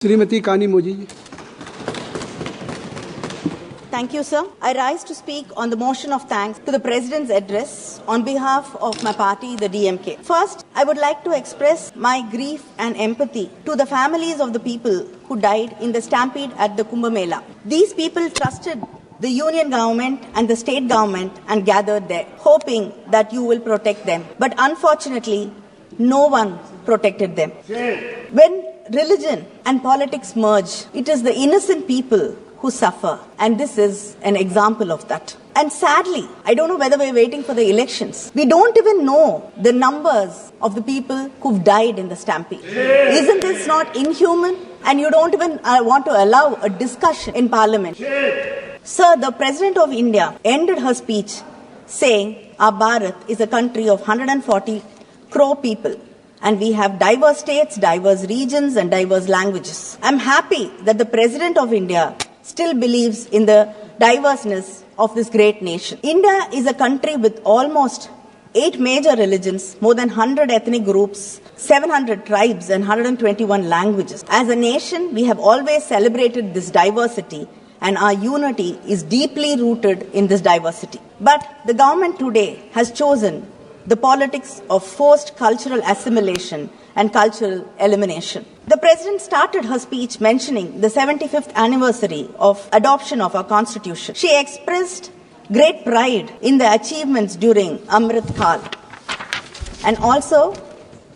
Srimati Kanimozhi. Thank you, sir. I rise to speak on the motion of thanks to the President's address on behalf of my party, the DMK. First, I would like to express my grief and empathy to the families of the people who died in the stampede at the Kumbh Mela. These people trusted the union government and the state government and gathered there, hoping that you will protect them. But unfortunately, no one protected them. When religion and politics merge, it is the innocent people who suffer, and this is an example of that. And sadly, I don't know whether we're waiting for the elections. We don't even know the numbers of the people who've died in the stampede. Isn't this not inhuman? And you don't even want to allow a discussion in Parliament. Sir, the President of India ended her speech saying our Bharat is a country of 140 crore people. And we have diverse states, diverse regions, and diverse languages. I'm happy that the President of India still believes in the diverseness of this great nation. India is a country with almost 8 major religions, more than 100 ethnic groups, 700 tribes, and 121 languages. As a nation, we have always celebrated this diversity, and our unity is deeply rooted in this diversity. But the government today has chosen the politics of forced cultural assimilation and cultural elimination. The President started her speech mentioning the 75th anniversary of adoption of our Constitution. She expressed great pride in the achievements during Amrit Kal. And also,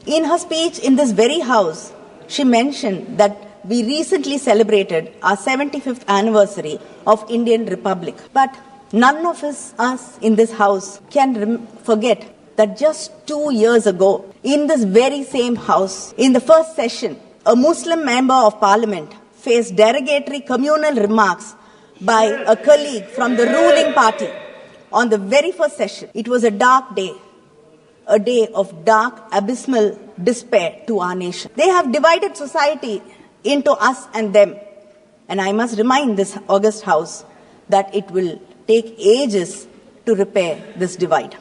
in her speech in this very house, she mentioned that we recently celebrated our 75th anniversary of Indian Republic. But none of us in this house can forget that just 2 years ago, in this very same house, in the first session, a Muslim member of parliament faced derogatory communal remarks by a colleague from the ruling party on the very first session. It was a dark day, a day of dark, abysmal despair to our nation. They have divided society into us and them. And I must remind this august house that it will take ages to repair this divide.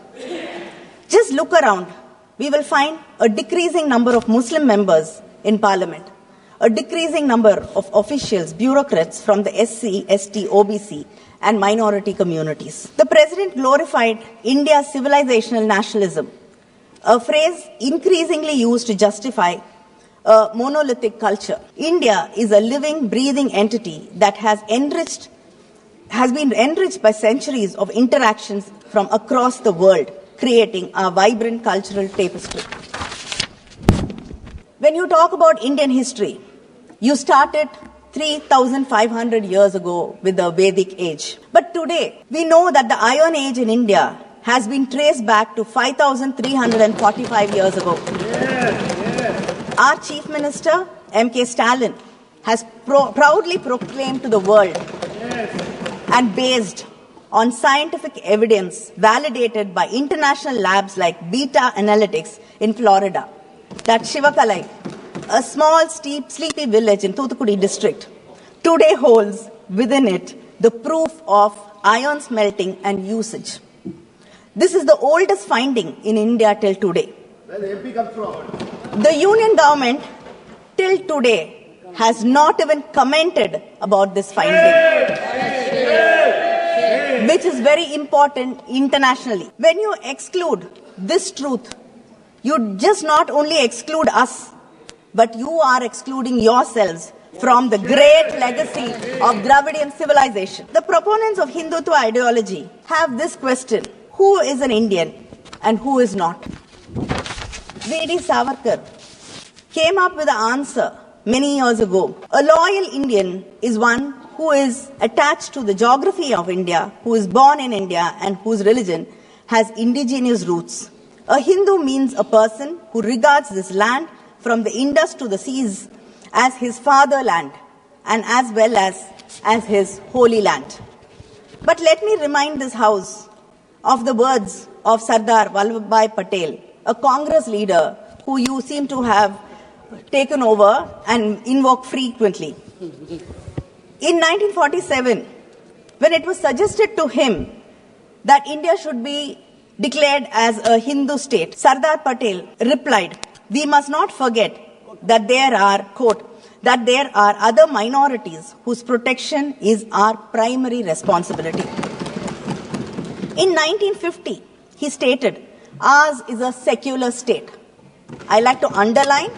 Just look around. We will find a decreasing number of Muslim members in Parliament, a decreasing number of officials, bureaucrats from the SC, ST, OBC, and minority communities. The President glorified India's civilizational nationalism, a phrase increasingly used to justify a monolithic culture. India is a living, breathing entity that has been enriched by centuries of interactions from across the world, creating a vibrant cultural tapestry. When you talk about Indian history, you started 3,500 years ago with the Vedic age. But today, we know that the Iron Age in India has been traced back to 5,345 years ago. Our Chief Minister, M.K. Stalin, has proudly proclaimed to the world and based on scientific evidence validated by international labs like Beta Analytics in Florida, that Shivakalai, a small, sleepy village in Thoothukudi district, today holds within it the proof of iron smelting and usage. This is the oldest finding in India till today. Where the MP comes from? The union government till today has not even commented about this finding, which is very important internationally. When you exclude this truth, you just not only exclude us, but you are excluding yourselves from the great legacy of Dravidian civilization. The proponents of Hindutva ideology have this question: who is an Indian and who is not? V.D. Savarkar came up with an answer many years ago. A loyal Indian is one who is attached to the geography of India, who is born in India, and whose religion has indigenous roots. A Hindu means a person who regards this land from the Indus to the seas as his fatherland and as well as his holy land. But let me remind this house of the words of Sardar Patel, a Congress leader who you seem to have taken over and invoke frequently. In 1947, when it was suggested to him that India should be declared as a Hindu state, Sardar Patel replied, "We must not forget that there are, quote, that there are other minorities whose protection is our primary responsibility. In 1950, he stated, ours is a secular state. I like to underline,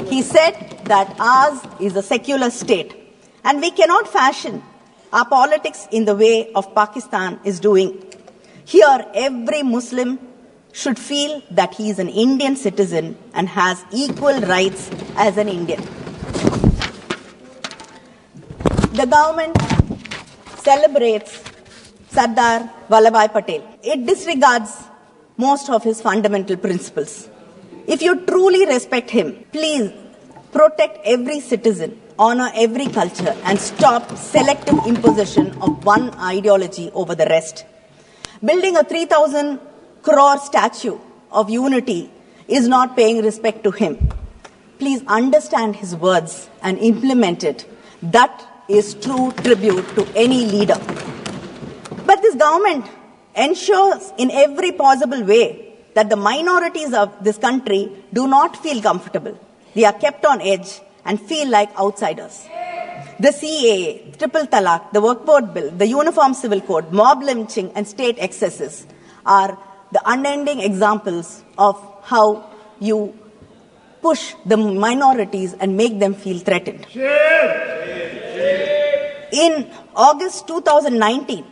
he said that ours is a secular state. And we cannot fashion our politics in the way of Pakistan is doing. Here, every Muslim should feel that he is an Indian citizen and has equal rights as an Indian. The government celebrates Sardar Patel. It disregards most of his fundamental principles. If you truly respect him, please protect every citizen, honor every culture, and stop selective imposition of one ideology over the rest. Building a 3,000 crore statue of unity is not paying respect to him. Please understand his words and implement it. That is true tribute to any leader. But this government ensures in every possible way that the minorities of this country do not feel comfortable. They are kept on edge and feel like outsiders. The CAA, Triple Talaq, the Work Board Bill, the Uniform Civil Code, mob lynching and state excesses are the unending examples of how you push the minorities and make them feel threatened. In August 2019,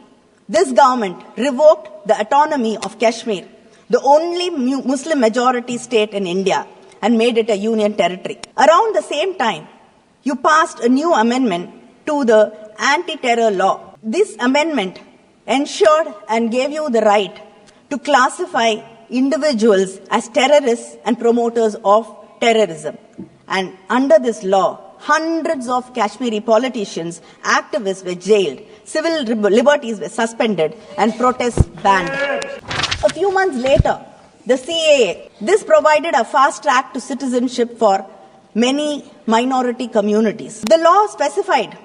this government revoked the autonomy of Kashmir, the only Muslim majority state in India, and made it a union territory. Around the same time, you passed a new amendment to the anti-terror law. This amendment ensured and gave you the right to classify individuals as terrorists and promoters of terrorism. And under this law, hundreds of Kashmiri politicians, activists were jailed, civil liberties were suspended, and protests banned. A few months later, the CAA, this provided a fast track to citizenship for many minority communities. The law specified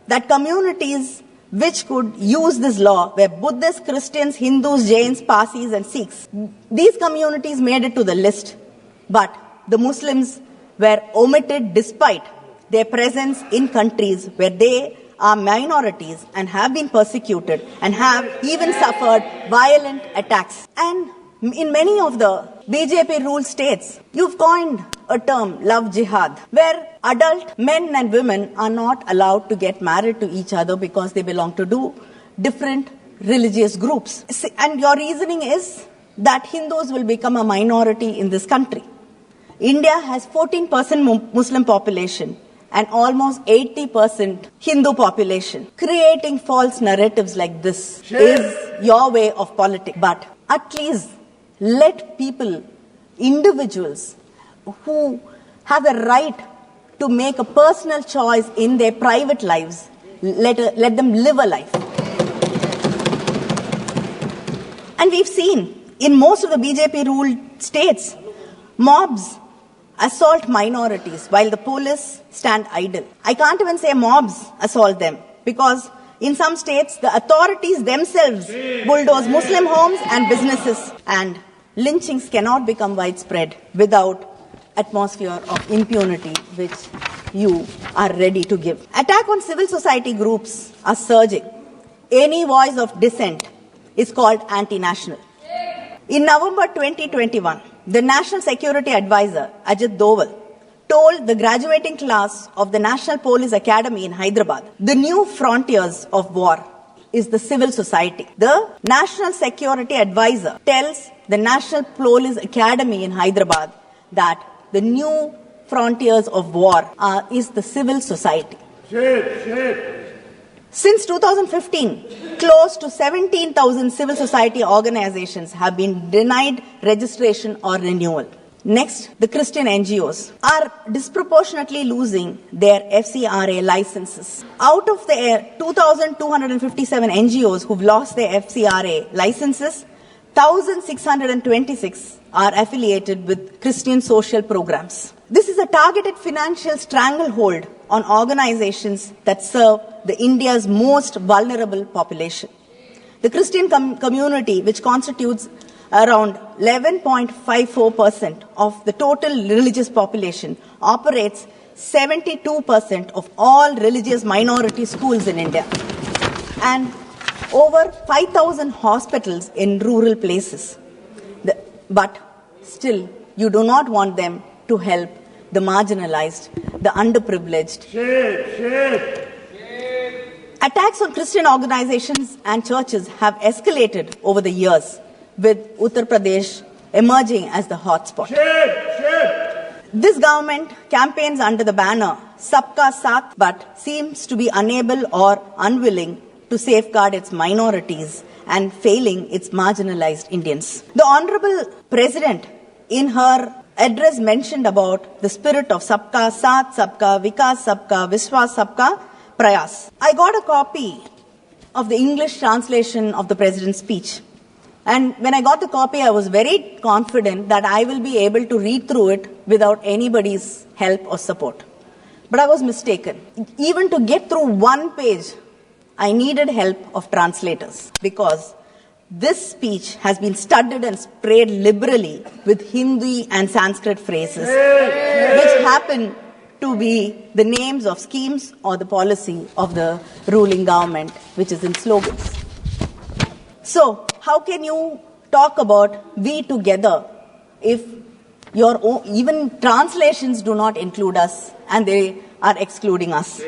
that communities which could use this law were Buddhists, Christians, Hindus, Jains, Parsis, and Sikhs. These communities made it to the list, but the Muslims were omitted despite their presence in countries where they are minorities and have been persecuted and have even suffered violent attacks. And in many of the BJP-ruled states, you've coined a term, love jihad, where adult men and women are not allowed to get married to each other because they belong to different religious groups. And your reasoning is that Hindus will become a minority in this country. India has 14% Muslim population and almost 80% Hindu population. Creating false narratives like this is your way of politics. But at least let people, individuals who have a right to make a personal choice in their private lives, let them live a life. And we've seen in most of the BJP-ruled states, mobs assault minorities while the police stand idle. I can't even say mobs assault them because in some states the authorities themselves bulldoze Muslim homes and businesses, and lynchings cannot become widespread without atmosphere of impunity which you are ready to give. Attack on civil society groups are surging. Any voice of dissent is called anti-national. In November 2021, the National Security Advisor, Ajit Doval, told the graduating class of the National Police Academy in Hyderabad, the new frontiers of war is the civil society. The National Security Advisor tells the National Police Academy in Hyderabad that the new frontiers of war is the civil society. Since 2015, close to 17,000 civil society organizations have been denied registration or renewal. Next, the Christian NGOs are disproportionately losing their FCRA licenses. Out of the 2,257 NGOs who've lost their FCRA licenses, 1,626 are affiliated with Christian social programs. This is a targeted financial stranglehold on organizations that serve the India's most vulnerable population. The Christian community, which constitutes around 11.54% of the total religious population, operates 72% of all religious minority schools in India, and over 5,000 hospitals in rural places. But still, you do not want them to help the marginalized, the underprivileged. Attacks on Christian organizations and churches have escalated over the years, with Uttar Pradesh emerging as the hotspot. This government campaigns under the banner Sabka Saath, but seems to be unable or unwilling to safeguard its minorities and failing its marginalized Indians. The Honorable President, in her address, mentioned about the spirit of Sabka Saath, Sabka Vikas, Sabka Vishwas, Sabka Prayas. I got a copy of the English translation of the President's speech. And when I got the copy, I was very confident that I will be able to read through it without anybody's help or support. But I was mistaken. Even to get through one page, I needed help of translators, because this speech has been studied and sprayed liberally with Hindi and Sanskrit phrases, which happen to be the names of schemes or the policy of the ruling government, which is in slogans. So, how can you talk about we together if your own, even translations do not include us and they are excluding us?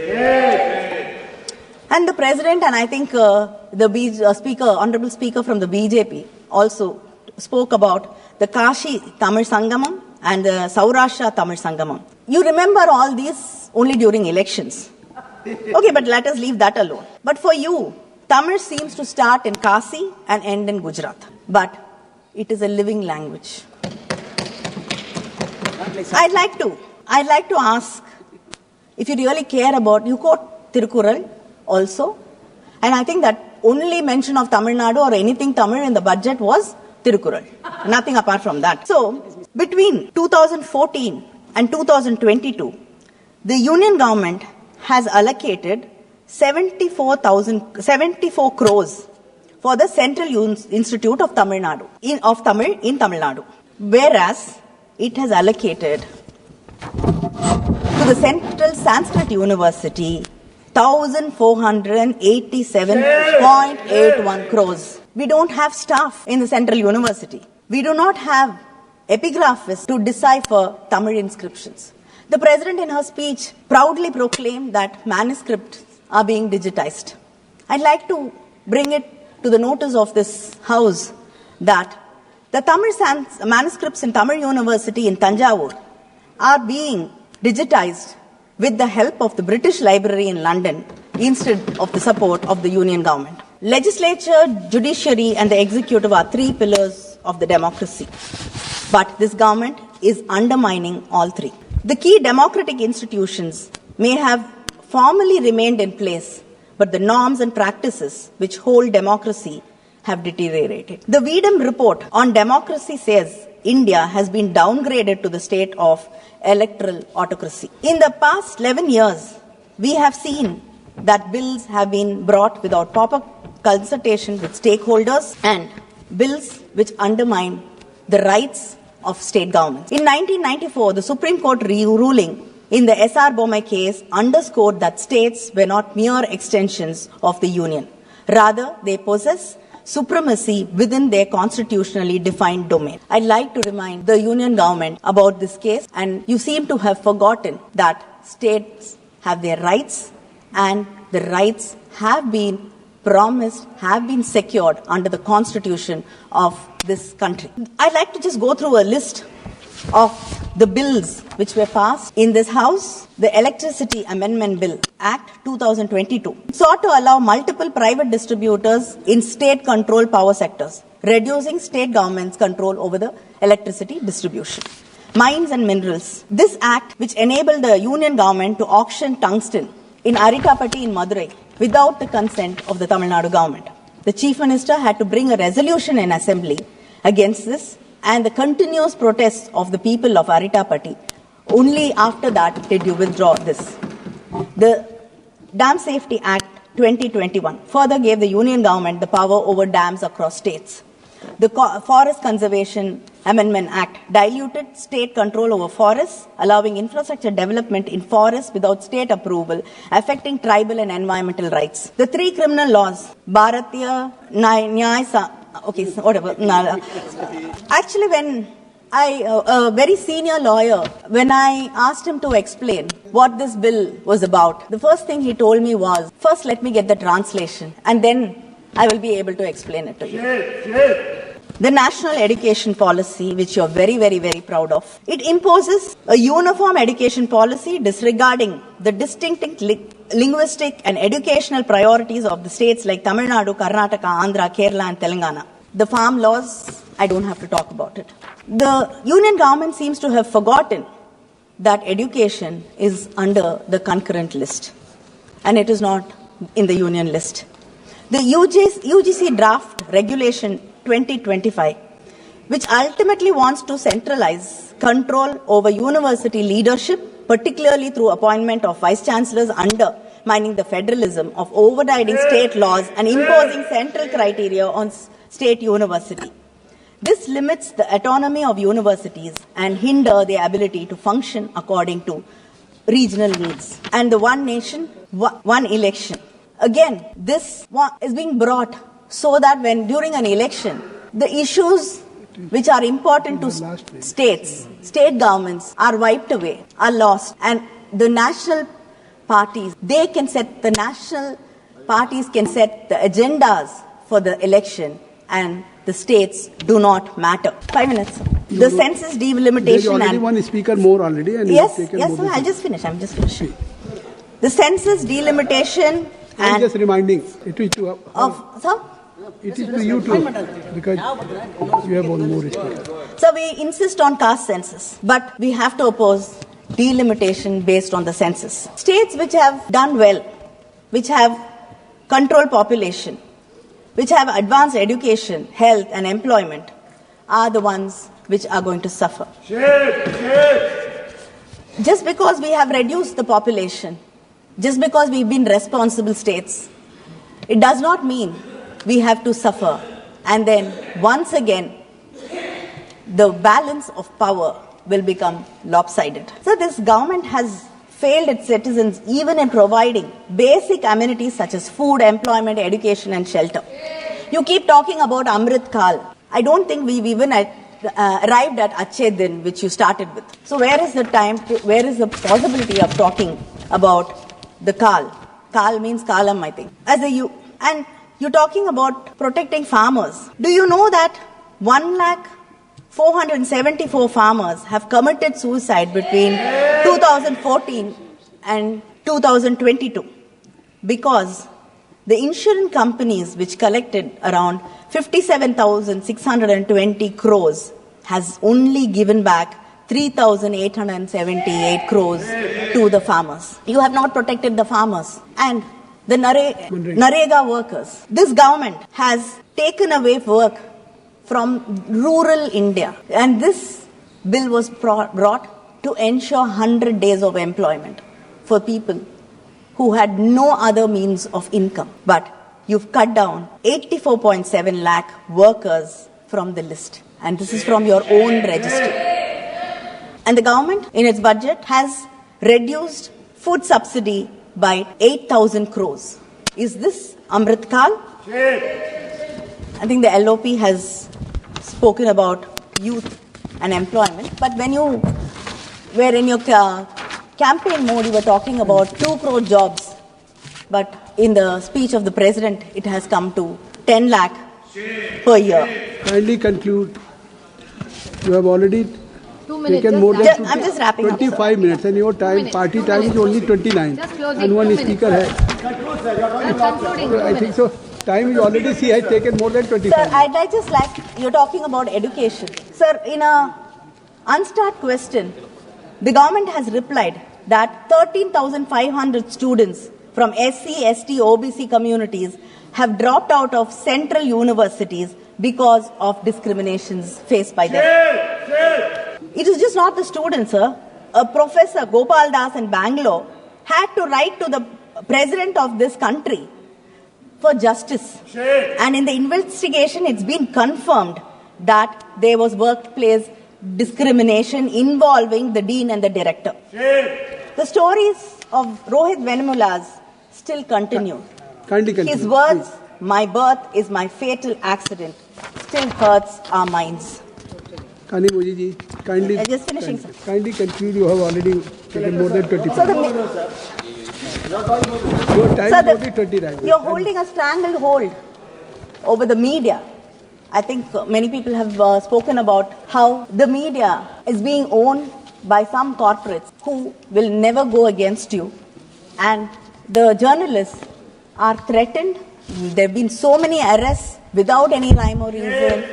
And the President, and I think Honorable Speaker from the BJP also spoke about the Kashi Tamil Sangamam and the Saurashtra Tamil Sangamam. You remember all these only during elections. Okay, but let us leave that alone. But for you, Tamil seems to start in Kasi and end in Gujarat. But it is a living language. I'd like to ask, if you really care about, you quote Tirukural also. And I think that only mention of Tamil Nadu or anything Tamil in the budget was Tirukural. Nothing apart from that. So, between 2014 and 2022, the union government has allocated 74 crores for the Central Institute of Tamil Nadu, in Tamil Nadu. Whereas, it has allocated to the Central Sanskrit University 1,487.81 crores. We don't have staff in the Central University. We do not have epigraphists to decipher Tamil inscriptions. The President in her speech proudly proclaimed that manuscripts are being digitized. I'd like to bring it to the notice of this House that the Tamil manuscripts in Tamil University in Tanjavur are being digitized with the help of the British Library in London instead of the support of the Union government. Legislature, judiciary and the executive are three pillars of the democracy. But this government is undermining all three. The key democratic institutions may have formally remained in place, but the norms and practices which hold democracy have deteriorated. The Vedam report on democracy says India has been downgraded to the state of electoral autocracy. In the past 11 years, we have seen that bills have been brought without proper consultation with stakeholders and bills which undermine the rights of state governments. In 1994, the Supreme Court ruling in the S.R. Bommai case underscored that states were not mere extensions of the Union. Rather, they possess supremacy within their constitutionally defined domain. I'd like to remind the Union government about this case, and you seem to have forgotten that states have their rights, and the rights have been promised, have been secured under the constitution of this country. I'd like to just go through a list of the bills which were passed in this House. The Electricity Amendment Bill, Act 2022, sought to allow multiple private distributors in state-controlled power sectors, reducing state government's control over the electricity distribution. Mines and minerals. This act, which enabled the Union government to auction tungsten in Aritapatti in Madurai without the consent of the Tamil Nadu government. The Chief Minister had to bring a resolution in Assembly against this, and the continuous protests of the people of Aritapatti. Only after that did you withdraw this. The Dam Safety Act 2021 further gave the Union government the power over dams across states. The Forest Conservation Amendment Act diluted state control over forests, allowing infrastructure development in forests without state approval, affecting tribal and environmental rights. The three criminal laws, Bharatiya Nyaya, okay, whatever. Actually, when a very senior lawyer, when I asked him to explain what this bill was about, the first thing he told me was, first let me get the translation and then I will be able to explain it to you. The National Education Policy, which you are very, very, very proud of, it imposes a uniform education policy disregarding the distinct linguistic and educational priorities of the states like Tamil Nadu, Karnataka, Andhra, Kerala and Telangana. The farm laws, I don't have to talk about it. The union government seems to have forgotten that education is under the concurrent list and it is not in the union list. The UGC draft regulation 2025, which ultimately wants to centralize control over university leadership, particularly through appointment of vice chancellors, undermining the federalism of overriding state laws and imposing central criteria on state university. This limits the autonomy of universities and hinder their ability to function according to regional needs. And the one nation, one election. Again, this is being brought so that when during an election, the issues which are important to states, state governments are wiped away, are lost. And the national parties, the national parties can set the agendas for the election and the states do not matter. 5 minutes. The census delimitation. There is already one speaker more already. And yes, sir, I'll just finish. I'm just finishing. The census delimitation I'm just reminding. It is to sir? It is to you too, because you have one more speaker. So we insist on caste census, but we have to oppose delimitation based on the census. States which have done well, which have controlled population, which have advanced education, health and employment are the ones which are going to suffer. Just because we have reduced the population, just because we've been responsible states, it does not mean we have to suffer. And then once again, the balance of power will become lopsided. So this government has failed its citizens even in providing basic amenities such as food, employment, education and shelter. You keep talking about Amrit Kal. I don't think we've even arrived at Achhe Din, which you started with. So where is the time, where is the possibility of talking about the Kal? Kal means Kalam, I think. And you're talking about protecting farmers. Do you know that 1,474 farmers have committed suicide between 2014 and 2022 because the insurance companies which collected around 57,620 crores has only given back 3,878 crores to the farmers. You have not protected the farmers. And the Narega workers. This government has taken away work from rural India. And this bill was brought to ensure 100 days of employment for people who had no other means of income. But you've cut down 84.7 lakh workers from the list. And this is from your own registry. And the government, in its budget, has reduced food subsidy by 8,000 crores. Is this Amrit Kal? I think the LOP has spoken about youth and employment. But when you were in your campaign mode, you were talking about 2 crore jobs. But in the speech of the president, it has come to 10 lakh per year. Kindly conclude. You have already 2 minutes. taken more than I'm just wrapping 25 minutes, and your time, party time is only 29. And one speaker has. Concluding. I think so. Time is already she has taken more than 25. Sir, I'd just like, you're talking about education. Sir, in a unstart question, the government has replied that 13,500 students from SC, ST, OBC communities have dropped out of central universities because of discriminations faced by them. It is just not the students, sir. A professor, Gopal Das in Bangalore, had to write to the president of this country for justice. And in the investigation, it's been confirmed that there was workplace discrimination involving the dean and the director. The stories of Rohit Venamula's still continue. His words, "My birth is my fatal accident," still hurts our minds. Kanimozhi ji, kindly. Just finishing, sir. Kindly conclude. You have already taken more than 20 So minutes. Your time is only 20 times. You're holding a strangled hold over the media. I think many people have spoken about how the media is being owned by some corporates who will never go against you. And the journalists are threatened. There have been so many arrests without any rhyme or reason.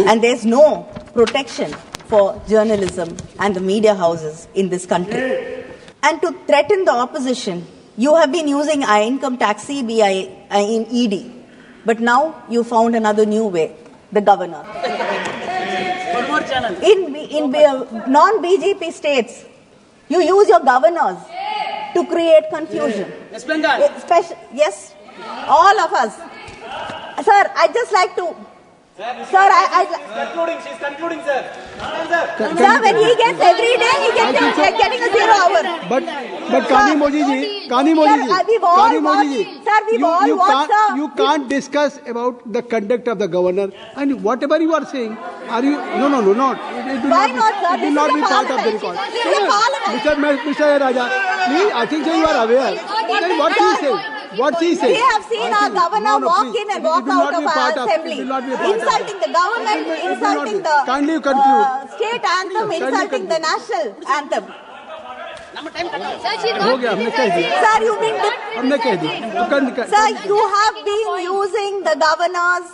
And there's no protection for journalism and the media houses in this country. And to threaten the opposition, you have been using income tax, CBI, in ED. But now you found another new way, the governor. In non-BJP states, you use your governors to create confusion. Yes, all of us. Sir, I'd just like to... Sir, She's concluding, sir. Sir, when he gets every day, he gets getting a 0 hour. But Kanimozhi ji, Sir, we've all watched, sir. You can't discuss about the conduct of the governor, and whatever you are saying, are you? No, not. Why not, sir? It will not be part of the record. This is a parliament. Mr. Raja, please, I think so you are aware. What he is saying. What he says. We have seen our governor walk in and walk out of our assembly, insulting the government, insulting the state anthem, insulting the national anthem. Sir, you've been... Sir, you have been using the governors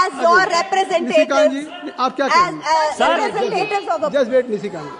as your representatives, as representatives of a... Just wait, Nishikant.